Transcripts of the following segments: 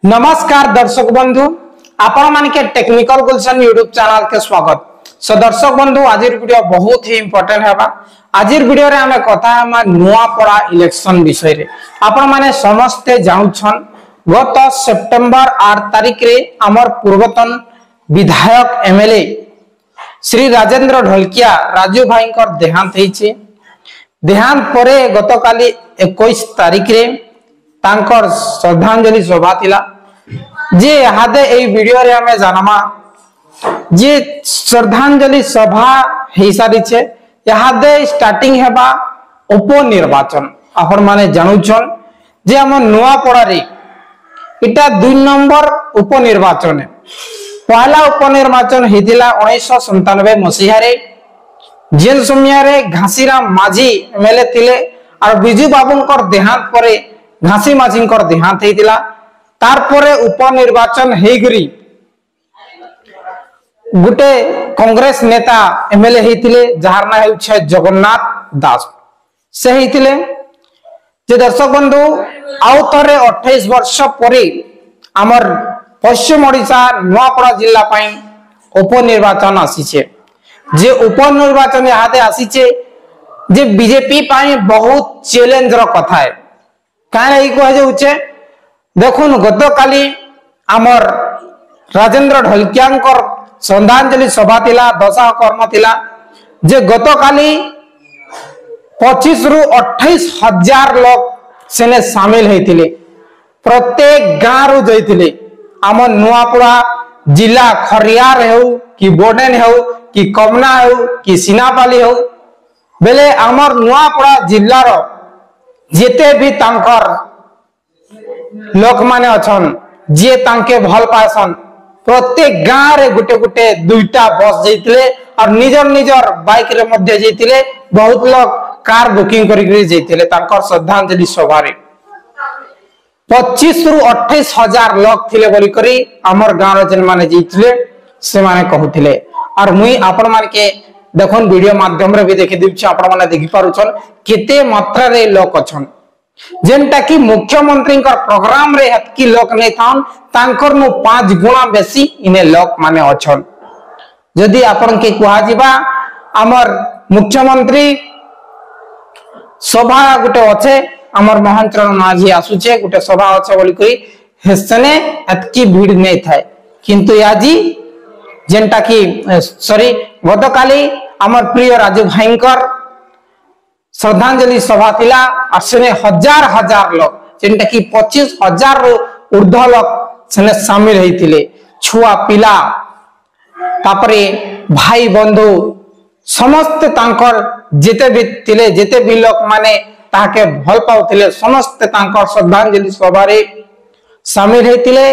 नमस्कार दर्शक बंधु आपण मान के टेक्निकल गुलशन यूट्यूब चैनल के स्वागत। सो दर्शक बंधु आज वीडियो बहुत ही इंपोर्टेंट है। आज वीडियो रे हमें कथा है नुआपड़ा इलेक्शन विषय रे। आपण माने समस्ते जाउछन गत सेप्टेम्बर 8 तारिख रे हमर पूर्वतन विधायक एमएलए श्री राजेंद्र ढोलकिया राजू भाई देहांत होइछे। देहांत परे गत काली 21 तारिख रे तांकर श्रद्धांजलि सभा थिला जे हादे ए वीडियो रे हमें जानमा जे श्रद्धांजलि सभा हेई सारी छे। यादे स्टार्टिंग हेबा उपनिर्वाचन आपण माने जानुछन जे हम नुआपड़ा रे इटा 2 नंबर उपनिर्वाचन है। पहला उपनिर्वाचन हेतिला 1997 मसीहा रे जेन समय रे घासीराम माझी एमएलए थिले और बिजू बाबूंकर देहांत परे घासी माझींकर देहांत हेतिला। तार परे उपनिर्वाचन हेगरी गुटे कांग्रेस नेता एमएलए हेतिले जहार ना हेउछे जगन्नाथ दास से हेतिले। जे दर्शक बंधु आउ थरे 28 वर्ष परे हमर पश्चिम ओडिशा नुआपड़ा जिल्ला पई उपनिर्वाचन आसीछे। जे उपनिर्वाचन यादे आसीछे जे बीजेपी पई बहुत चैलेंज रो कथा है। काहे ई कह जाउछे देखुन गत काली हमर राजेंद्र ढोलकियांकर श्रद्धांजलि सभा थिला दशा कर्म थिला जे गत काली 25 रु 28 हजार लोग सेने शामिल हेतिले। प्रत्येक गाँव रु जइतिले आम नुआपड़ा जिला खरियार हेउ कि बोडेन हेउ कि कमना हेउ कि सिनापाली हेउ बेले आमर नुआपड़ा जिल्लार जेते भी तांकर लोक माने अछन जे तांके भल पासन प्रत्येक गाँव रे गुटे गुटे दुईटा बस जइतिले और निजर निजर बाइक रे मध्ये जइतिले। बहुत लोग कार बुकिंग करि जइतिले तांकर श्रद्धांजलि सभा रे 25 रु 28 हजार लोग थिले बोली करी हमर गाँव रे जन माने जइतिले से माने कहउतिले। और मुई आपण मान के देखन वीडियो माध्यम रे भी देखि दिउछ आपण माने देखि पारुछन केते मात्रा रे लोक अछन जेनटा कि मुख्यमंत्री का प्रोग्राम रे हतकी लोक नै थान तांकर नु 5 गुणा बेसी इने लोक माने अछन। जदि आपण के कुहा जिबा हमर मुख्यमंत्री सभा गुटे अच्छे हमर मोहनचरण माझी आसुचे गुटे सभा अच्छे बोली करी हेसने हतकी भीड़ नै थाए। किंतु याजी जेनटा कि सॉरी गतकाली हमर प्रिय राजू भाईंकर श्रद्धांजलि सभा थिला आसने हजार हजार लोग जेनटा कि 25,000 रु ऊर्ध्व लोग सेने शामिल हेतिले। छुआ पिला तापरे भाई बंधु समस्त तांकर जेते भी थिले जेते भी लोक माने ताके भल पाउथिले समस्त तांकर श्रद्धांजलि सभा रे शामिल हेतिले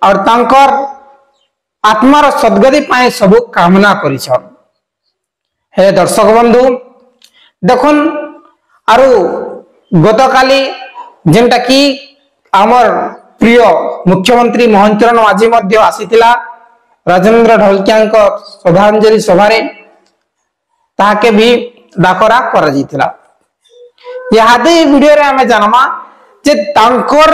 और तांकर आत्मार सद्गति पाए सबु कामना करिछन। हे दर्शक बंधु देखुन आरु गतकाली जेनटा कि आमर प्रिय मुख्यमंत्री मोहनचरण माझी मध्य आसीथिला राजेंद्र ढोलकिया श्रद्धांजलि सभा रे ताके भी डाकरा करा जितिला। यादे वीडियो रे हमें जानमा जे तांकर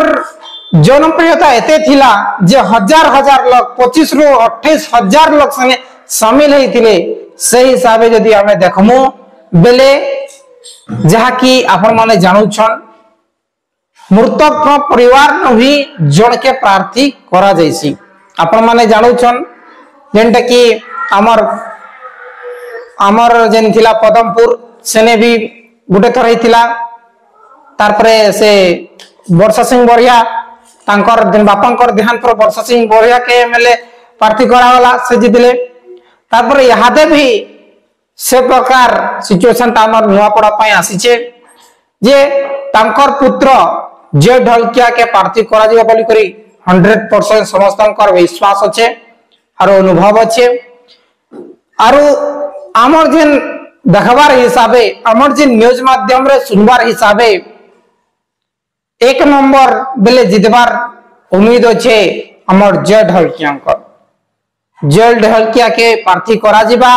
जनप्रियता एते थिला जे हजार हजार लोग 25 रु 28 हजार लोग सने शामिल हेतिले। से हिसाबे जदि हमें देखमु बेले जहा कि आपण माने जानुछन मृतक परिवार न भी जण के प्रार्थी करा जैसी आपण माने जानुछन जेनटा कि हमर जेन थिला पदमपुर सेने भी गुटे थर हेतिला। तार परे से वर्षा सिंह बरिया तांकर दिन बापांकर देहांत पर वर्षा सिंह बरिया के एमएलए प्रार्थी करा वाला से जितिले। तार परे यादे भी से प्रकार सिचुएशन तामर नुआपड़ा पई आसीचे जे तांकर पुत्र जे ढोलकिया के प्रार्थी करा जिबा बोली करी 100% समस्तंकर विश्वास अच्छे और अनुभव अच्छे। और आमर जेन देखबार हिसाबे आमर जेन न्यूज माध्यम रे सुनबार हिसाबे 1 नंबर बेले जितबार उम्मीद अच्छे आमर जे ढोलकिया के प्रार्थी करा जिबा।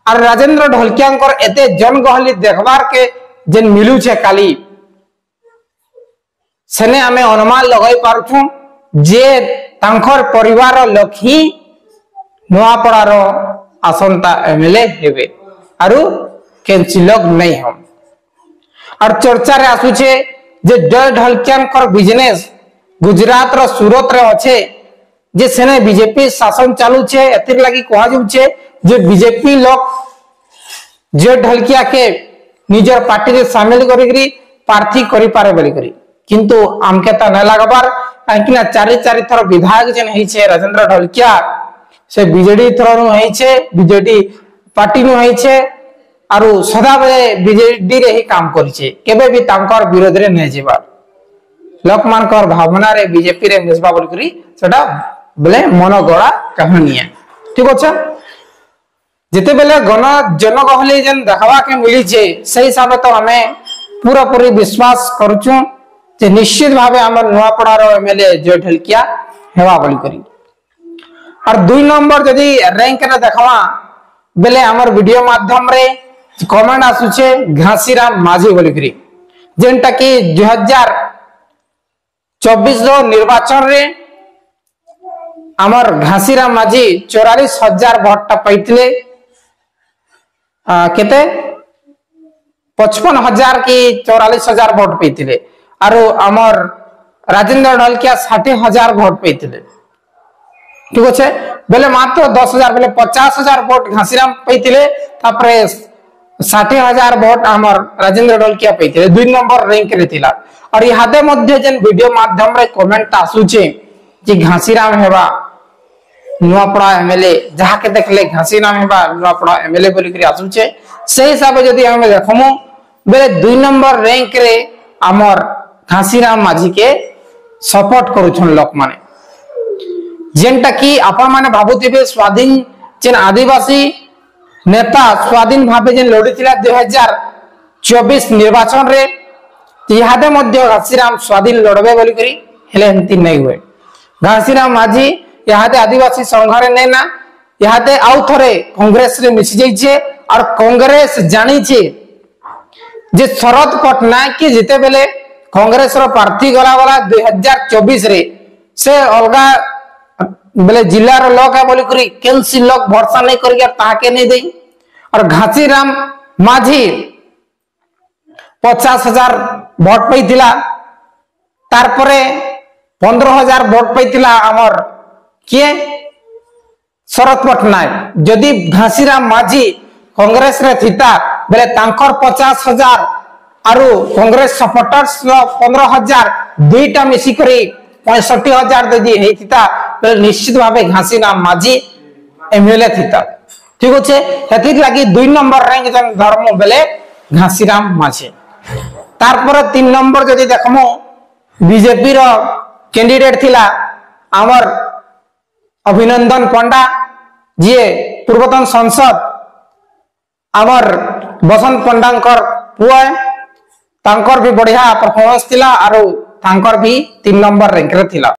और राजेंद्र ढोलकियांकर एते जनगहली देखबार के जेन मिलू छे काली सेने हमें अनुमान लगाई पारछु जे तांकर परिवार लोक ही नुआपड़ार आसंता एमएलए हेबे आरु केनसी लोग नहीं हम। और चर्चा रे आसुचे जे जय ढलकियान कर बिजनेस गुजरात रो सूरत रे अच्छे जे सेने बीजेपी शासन चालू छे एतिर लागि कहा जुचे जे बीजेपी लोग जय ढलकिया के निजर पार्टी रे शामिल करिकरी प्रार्थी करि पारे बोली करी किंतु आमके त न लागबार काहेकि चारि थर विधायक जेन हेई छे राजेंद्र ढलकिया से बीजेडी थर नु हेई छे बीजेडी पार्टी नु हेई छे आरु सदा बेले बीजेडी रे ही काम करि छे केबे भी तांकर विरोध रे नै जेबा लोक मानकर भावना रे बीजेपी रे मिसबा बोली करी सेटा बेले मन गड़ा कहानी है। ठीक अछि जेते बेले गण जन गहली जेन देखवा के मिली छे सही हिसाब तो हमें पूरा पूरी विश्वास करूछु जे निश्चित भावे हमर नुआपड़ा रो एमएलए जय ढलकिया हेवा बोली करी। और 2 नंबर जदी रैंक रे देखवा बेले हमर वीडियो माध्यम रे कमेंट आसुचे घासीराम माझी बोली करी जेनटा कि 2024 रो निर्वाचन रे हमर घासीराम माझी 44,000 वोट टा पाइतले केते 55,000 की 44,000 वोट पाइतले आरो हमर राजेंद्र ढलकिया 60,000 वोट पाइतले। ठीक अछि बेले मात्र 10,000 बेले 50,000 वोट घासीराम पाइतले तापरे 60,000 वोट हमर राजेंद्र ढलकिया पाइतले 2 नंबर रैंक रे थिला। और इहादे मध्ये जेन वीडियो माध्यम रे कमेंट आसुचे जे घासीराम हेबा नुआपड़ा एमएलए जहा के देखले घासीराम हेबा नुआपड़ा एमएलए बोली करी आसुचे से हिसाब जदी हम देखमु बेले 2 नंबर रैंक रे हमर घासीराम माझी के सपोर्ट करूछन लोक माने जेनटा कि आपण माने भाबुथिबे स्वाधीन जेन आदिवासी नेता स्वाधीन भावे जेन लड़ीथिला 2024 निर्वाचन रे इहादे मध्य घासीराम स्वाधीन लड़बे बोली करी हेले हंती नै हुए। घासीराम माझी इहादे आदिवासी संघरे नै ना इहादे आउ थरे कांग्रेस रे मिसि जाइछे और कांग्रेस जानी छे जे शरद पटनायक के जिते बेले कांग्रेस रो प्रार्थी गला वाला 2024 रे से अलगा बेले जिल्ला रो लोक है बोली करी केनसी लोक भरोसा नहीं करिया ताके नहीं देई और घासीराम माझी 50,000 वोट पैथिला तार परे 15,000 वोट पैथिला हमर के शरद पटनायक जदि घासीराम माझी कांग्रेस रे थिता बेले तांकर 50,000 आरु कांग्रेस सपोर्टर्स रो 15,000 दुईटा मिसी करी 65,000 दे हेतिता बेले निश्चित भावे घासीराम माझी एमएलए थिता। ठीक अछि हेति लागि 2 नंबर रैंक जन धर्म बेले घासीराम माझी तार पर 3 नंबर जदि देखमो बीजेपी रो कैंडिडेट थिला हमर अभिनंदन पंडा जे पूर्वतन सांसद हमर बसंत पंडांकर पुआ तांकर भी बढ़िया परफॉर्मेंस थिला आरो तांकर भी 3 नंबर रैंक रे थिला।